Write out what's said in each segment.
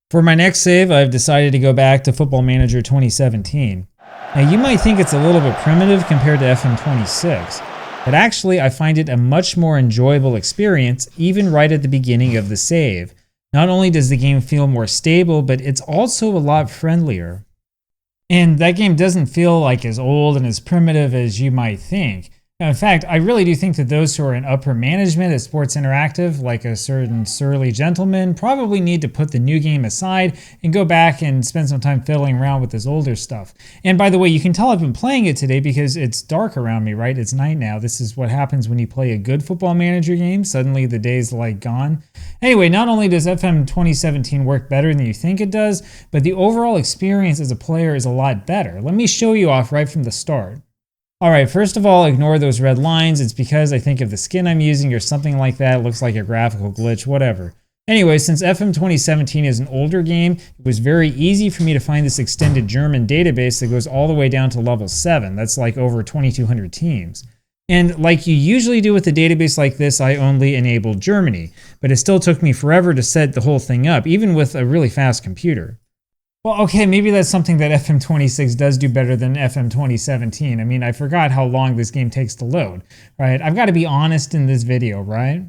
For my next save, I've decided to go back to Football Manager 2017. Now you might think it's a little bit primitive compared to FM26, but actually I find it a much more enjoyable experience even right at the beginning of the save. Not only does the game feel more stable, but it's also a lot friendlier. And that game doesn't feel like as old and as primitive as you might think. Now, in fact, I really do think that those who are in upper management at Sports Interactive, like a certain surly gentleman, probably need to put the new game aside and go back and spend some time fiddling around with this older stuff. And by the way, you can tell I've been playing it today because it's dark around me, right? It's night now. This is what happens when you play a good Football Manager game. Suddenly the day's like gone. Anyway, not only does FM 2017 work better than you think it does, but the overall experience as a player is a lot better. Let me show you off right from the start. Alright, first of all, ignore those red lines. It's because I think of the skin I'm using or something like that. It looks like a graphical glitch, whatever. Anyway, since FM 2017 is an older game, it was very easy for me to find this extended German database that goes all the way down to level 7. That's like over 2,200 teams. And like you usually do with a database like this, I only enabled Germany. But it still took me forever to set the whole thing up, even with a really fast computer. Well, okay, maybe that's something that FM26 does do better than FM 2017. I mean, I forgot how long this game takes to load, right? I've got to be honest in this video, right?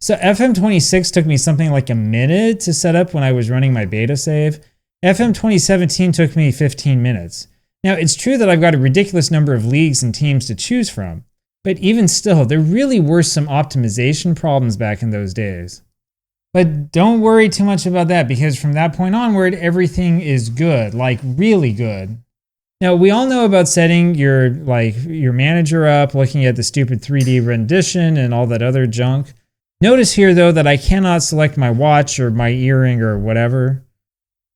So FM26 took me something like a minute to set up when I was running my beta save. FM 2017 took me 15 minutes. Now, it's true that I've got a ridiculous number of leagues and teams to choose from, but even still, there really were some optimization problems back in those days. But don't worry too much about that because from that point onward, everything is good, like really good. Now, we all know about setting your manager up, looking at the stupid 3D rendition and all that other junk. Notice here though that I cannot select my watch or my earring or whatever.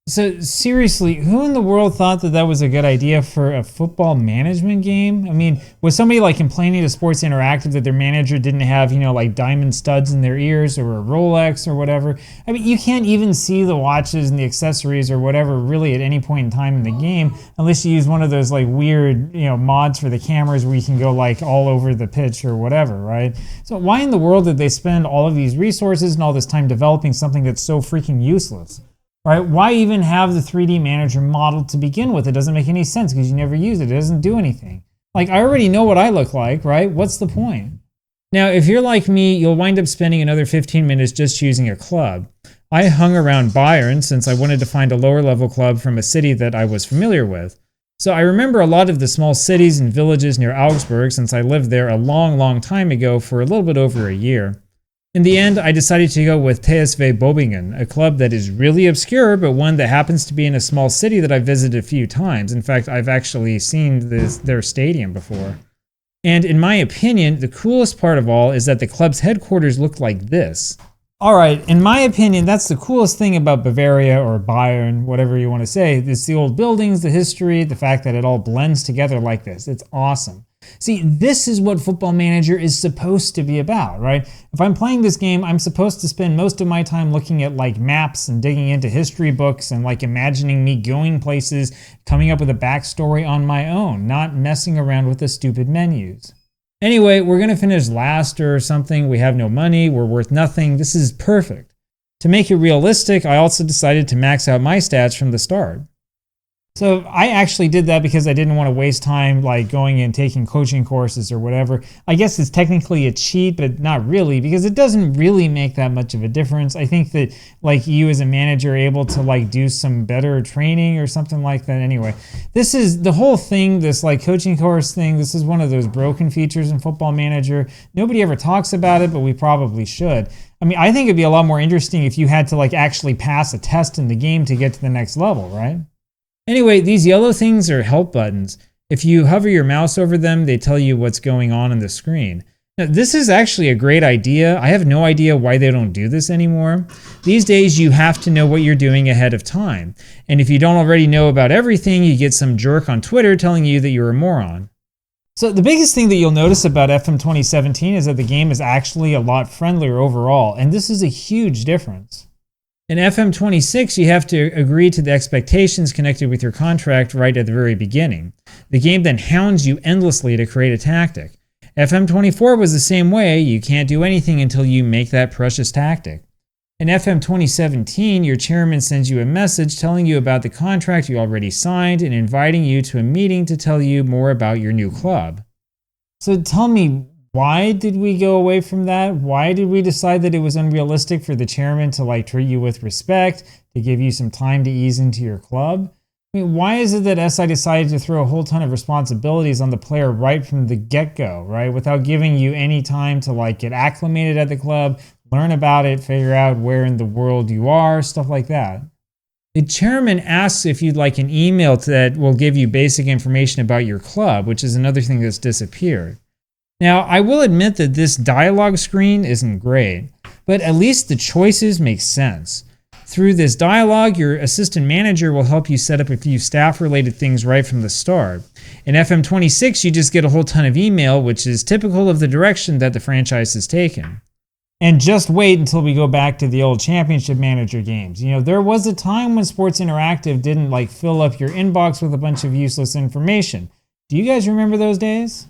So seriously, who in the world thought that that was a good idea for a football management game? I mean, was somebody like complaining to Sports Interactive that their manager didn't have, like diamond studs in their ears or a Rolex or whatever? I mean, you can't even see the watches and the accessories or whatever really at any point in time in the game unless you use one of those like weird, mods for the cameras where you can go like all over the pitch or whatever, right? So why in the world did they spend all of these resources and all this time developing something that's so freaking useless? Right? Why even have the 3D manager model to begin with? It doesn't make any sense because you never use it. It doesn't do anything. Like, I already know what I look like, right? What's the point? Now, if you're like me, you'll wind up spending another 15 minutes just choosing a club. I hung around Bayern since I wanted to find a lower level club from a city that I was familiar with. So I remember a lot of the small cities and villages near Augsburg since I lived there a long, long time ago for a little bit over a year. In the end, I decided to go with TSV Bobingen, a club that is really obscure, but one that happens to be in a small city that I've visited a few times. In fact, I've actually seen their stadium before. And in my opinion, the coolest part of all is that the club's headquarters look like this. Alright, in my opinion, that's the coolest thing about Bavaria or Bayern, whatever you want to say. It's the old buildings, the history, the fact that it all blends together like this. It's awesome. See, this is what Football Manager is supposed to be about, right? If I'm playing this game, I'm supposed to spend most of my time looking at like maps and digging into history books and like imagining me going places, coming up with a backstory on my own, not messing around with the stupid menus. Anyway, we're going to finish last or something. We have no money. We're worth nothing. This is perfect. To make it realistic, I also decided to max out my stats from the start. So I actually did that because I didn't want to waste time like going and taking coaching courses or whatever. I guess it's technically a cheat, but not really because it doesn't really make that much of a difference. I think that like you as a manager are able to like do some better training or something like that. Anyway, this is the whole thing, this like coaching course thing. This is one of those broken features in Football Manager. Nobody ever talks about it, but we probably should. I mean, I think it'd be a lot more interesting if you had to like actually pass a test in the game to get to the next level, right? Anyway, these yellow things are help buttons. If you hover your mouse over them, they tell you what's going on the screen. Now, this is actually a great idea. I have no idea why they don't do this anymore. These days, you have to know what you're doing ahead of time. And if you don't already know about everything, you get some jerk on Twitter telling you that you're a moron. So the biggest thing that you'll notice about FM 2017 is that the game is actually a lot friendlier overall, and this is a huge difference. In FM26, you have to agree to the expectations connected with your contract right at the very beginning. The game then hounds you endlessly to create a tactic. FM24 was the same way. You can't do anything until you make that precious tactic. In FM 2017, your chairman sends you a message telling you about the contract you already signed and inviting you to a meeting to tell you more about your new club. So tell me, why did we go away from that? Why did we decide that it was unrealistic for the chairman to treat you with respect, to give you some time to ease into your club? I mean, why is it that SI decided to throw a whole ton of responsibilities on the player right from the get-go, right? Without giving you any time to get acclimated at the club, learn about it, figure out where in the world you are, stuff like that. The chairman asks if you'd like an email that will give you basic information about your club, which is another thing that's disappeared. Now, I will admit that this dialogue screen isn't great, but at least the choices make sense. Through this dialogue, your assistant manager will help you set up a few staff-related things right from the start. In FM26, you just get a whole ton of email, which is typical of the direction that the franchise has taken. And just wait until we go back to the old championship manager games. There was a time when Sports Interactive didn't fill up your inbox with a bunch of useless information. Do you guys remember those days?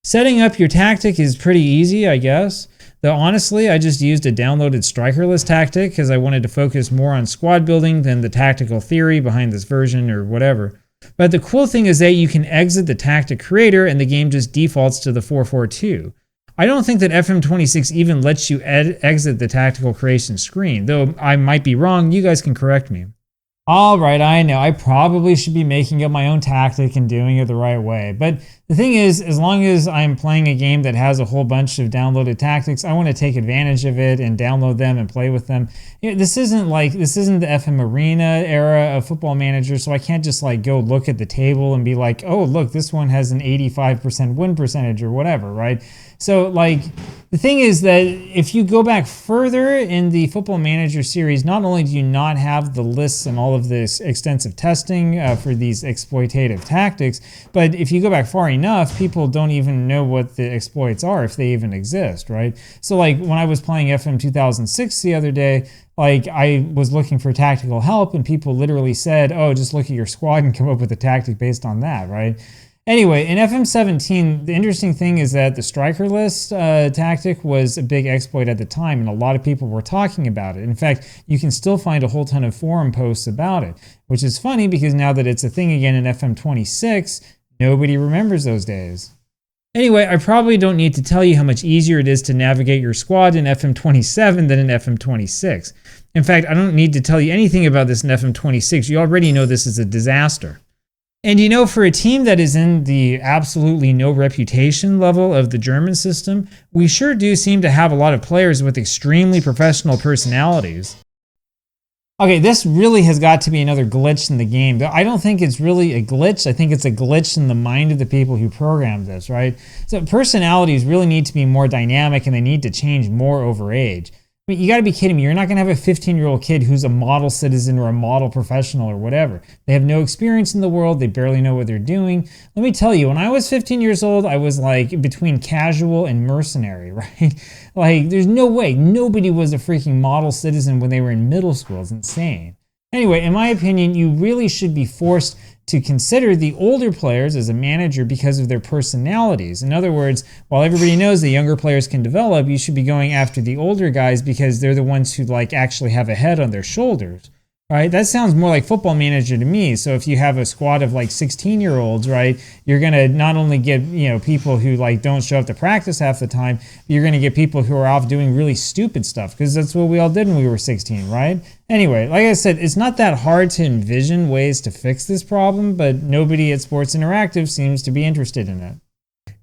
Setting up your tactic is pretty easy, I guess. Though honestly, I just used a downloaded striker list tactic because I wanted to focus more on squad building than the tactical theory behind this version or whatever. But the cool thing is that you can exit the tactic creator and the game just defaults to the 4-4-2. I don't think that FM26 even lets you exit the tactical creation screen, though I might be wrong. You guys can correct me. Alright, I know, I probably should be making up my own tactic and doing it the right way. But the thing is, as long as I'm playing a game that has a whole bunch of downloaded tactics, I want to take advantage of it and download them and play with them. This isn't the FM Arena era of Football Manager, so I can't just go look at the table and be like, oh, look, this one has an 85% win percentage or whatever, right? So the thing is that if you go back further in the Football Manager series, not only do you not have the lists and all of this extensive testing for these exploitative tactics, but if you go back far enough, people don't even know what the exploits are if they even exist, right? So when I was playing FM 2006 the other day, I was looking for tactical help and people literally said, oh, just look at your squad and come up with a tactic based on that, right? Anyway, in FM17, the interesting thing is that the striker list tactic was a big exploit at the time, and a lot of people were talking about it. In fact, you can still find a whole ton of forum posts about it, which is funny because now that it's a thing again in FM26, nobody remembers those days. Anyway, I probably don't need to tell you how much easier it is to navigate your squad in FM27 than in FM26. In fact, I don't need to tell you anything about this in FM26. You already know this is a disaster. And for a team that is in the absolutely no reputation level of the German system, we sure do seem to have a lot of players with extremely professional personalities. Okay, this really has got to be another glitch in the game. I don't think it's really a glitch. I think it's a glitch in the mind of the people who programmed this, right? So personalities really need to be more dynamic and they need to change more over age. I mean, you got to be kidding me. You're not going to have a 15-year-old kid who's a model citizen or a model professional or whatever. They have no experience in the world. They barely know what they're doing. Let me tell you, when I was 15 years old, I was between casual and mercenary, right? There's no way. Nobody was a freaking model citizen when they were in middle school. It's insane. Anyway, in my opinion, you really should be forced to consider the older players as a manager because of their personalities. In other words, while everybody knows the younger players can develop, you should be going after the older guys because they're the ones who actually have a head on their shoulders. Right? That sounds more like Football Manager to me. So if you have a squad of 16-year-olds, right, you're going to not only get, people who don't show up to practice half the time, but you're going to get people who are off doing really stupid stuff because that's what we all did when we were 16, right? Anyway, like I said, it's not that hard to envision ways to fix this problem, but nobody at Sports Interactive seems to be interested in it.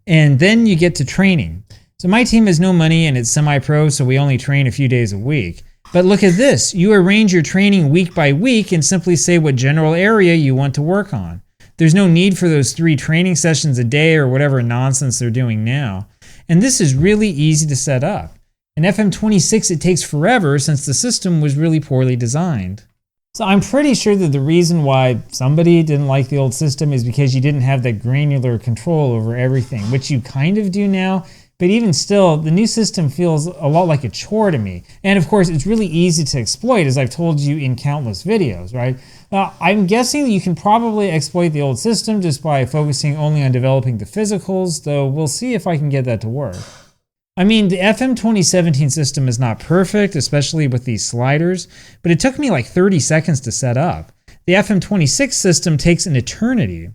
And then you get to training. So my team has no money and it's semi-pro, so we only train a few days a week. But look at this. You arrange your training week by week and simply say what general area you want to work on. There's no need for those 3 training sessions a day or whatever nonsense they're doing now. And this is really easy to set up. In FM26, it takes forever since the system was really poorly designed. So I'm pretty sure that the reason why somebody didn't like the old system is because you didn't have that granular control over everything, which you kind of do now. But even still, the new system feels a lot like a chore to me. And of course, it's really easy to exploit, as I've told you in countless videos, right? I'm guessing that you can probably exploit the old system just by focusing only on developing the physicals, though we'll see if I can get that to work. I mean, the FM 2017 system is not perfect, especially with these sliders, but it took me like 30 seconds to set up. The FM26 system takes an eternity.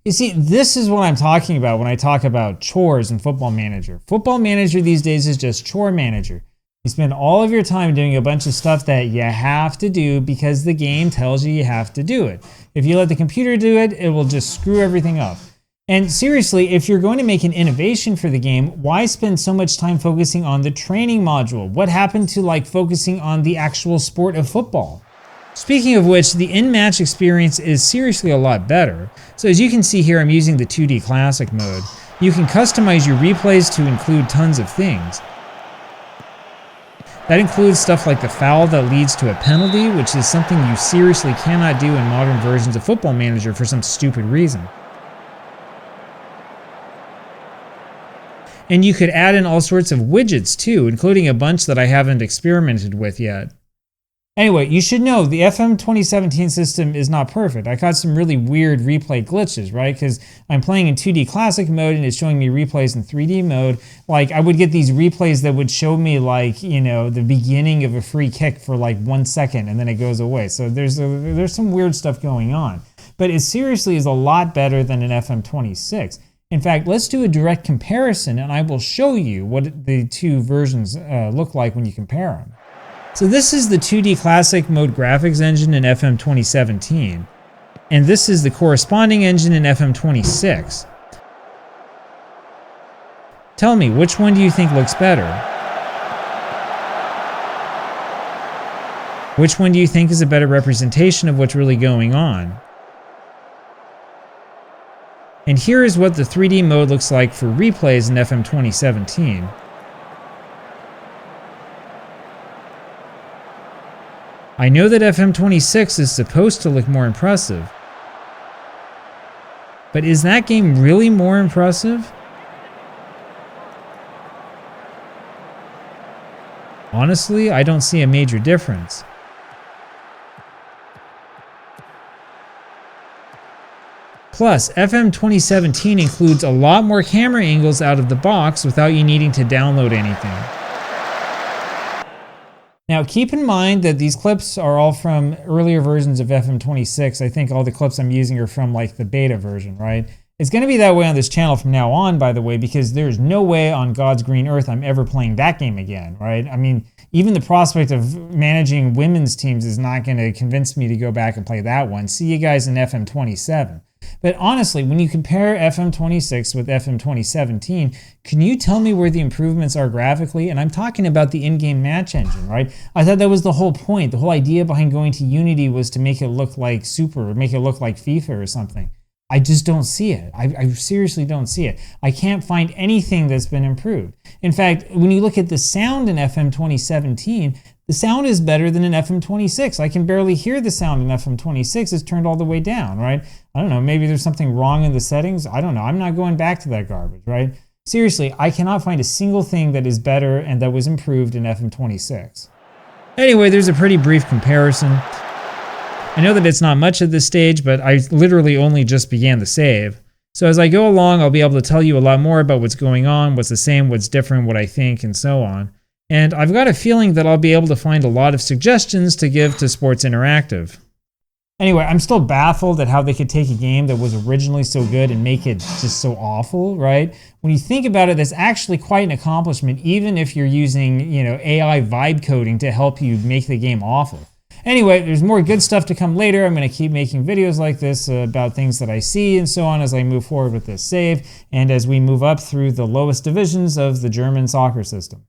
You see, this is what I'm talking about when I talk about chores in Football Manager. Football Manager these days is just chore manager. You spend all of your time doing a bunch of stuff that you have to do because the game tells you have to do it. If you let the computer do it, it will just screw everything up. And seriously, if you're going to make an innovation for the game, why spend so much time focusing on the training module? What happened to like focusing on the actual sport of football? Speaking of which, the in-match experience is seriously a lot better. So as you can see here, I'm using the 2D Classic mode. You can customize your replays to include tons of things. That includes stuff like the foul that leads to a penalty, which is something you seriously cannot do in modern versions of Football Manager for some stupid reason. And you could add in all sorts of widgets too, including a bunch that I haven't experimented with yet. Anyway, you should know the FM 2017 system is not perfect. I caught some really weird replay glitches, right? Because I'm playing in 2D Classic mode and it's showing me replays in 3D mode. Like, I would get these replays that would show me, like, you know, the beginning of a free kick for like 1 second and then it goes away. So there's some weird stuff going on. But it seriously is a lot better than an FM26. In fact, let's do a direct comparison and I will show you what the two versions look like when you compare them. So this is the 2D Classic mode graphics engine in FM 2017, and this is the corresponding engine in FM 26. Tell me, which one do you think looks better? Which one do you think is a better representation of what's really going on? And here is what the 3D mode looks like for replays in FM 2017. I know that FM26 is supposed to look more impressive, but is that game really more impressive? Honestly, I don't see a major difference. Plus, FM 2017 includes a lot more camera angles out of the box without you needing to download anything. Now, keep in mind that these clips are all from earlier versions of FM26. I think all the clips I'm using are from like the beta version, right? It's going to be that way on this channel from now on, by the way, because there's no way on God's green earth I'm ever playing that game again, right? I mean, even the prospect of managing women's teams is not going to convince me to go back and play that one. See you guys in FM27. But honestly, when you compare FM26 with FM 2017, can you tell me where the improvements are graphically? And I'm talking about the in-game match engine, right? I thought that was the whole point. The whole idea behind going to Unity was to make it look like Super, or make it look like FIFA or something. I just don't see it. I seriously don't see it. I can't find anything that's been improved. In fact, when you look at the sound in FM 2017, the sound is better than in FM26. I can barely hear the sound in FM26. It's turned all the way down, right? I don't know, maybe there's something wrong in the settings. I don't know. I'm not going back to that garbage, right? Seriously, I cannot find a single thing that is better and that was improved in FM26. Anyway, there's a pretty brief comparison. I know that it's not much at this stage, but I literally only just began the save. So as I go along, I'll be able to tell you a lot more about what's going on, what's the same, what's different, what I think, and so on. And I've got a feeling that I'll be able to find a lot of suggestions to give to Sports Interactive. Anyway, I'm still baffled at how they could take a game that was originally so good and make it just so awful, right? When you think about it, that's actually quite an accomplishment, even if you're using, you know, AI vibe coding to help you make the game awful. Anyway, there's more good stuff to come later. I'm going to keep making videos like this about things that I see and so on as I move forward with this save and as we move up through the lowest divisions of the German soccer system.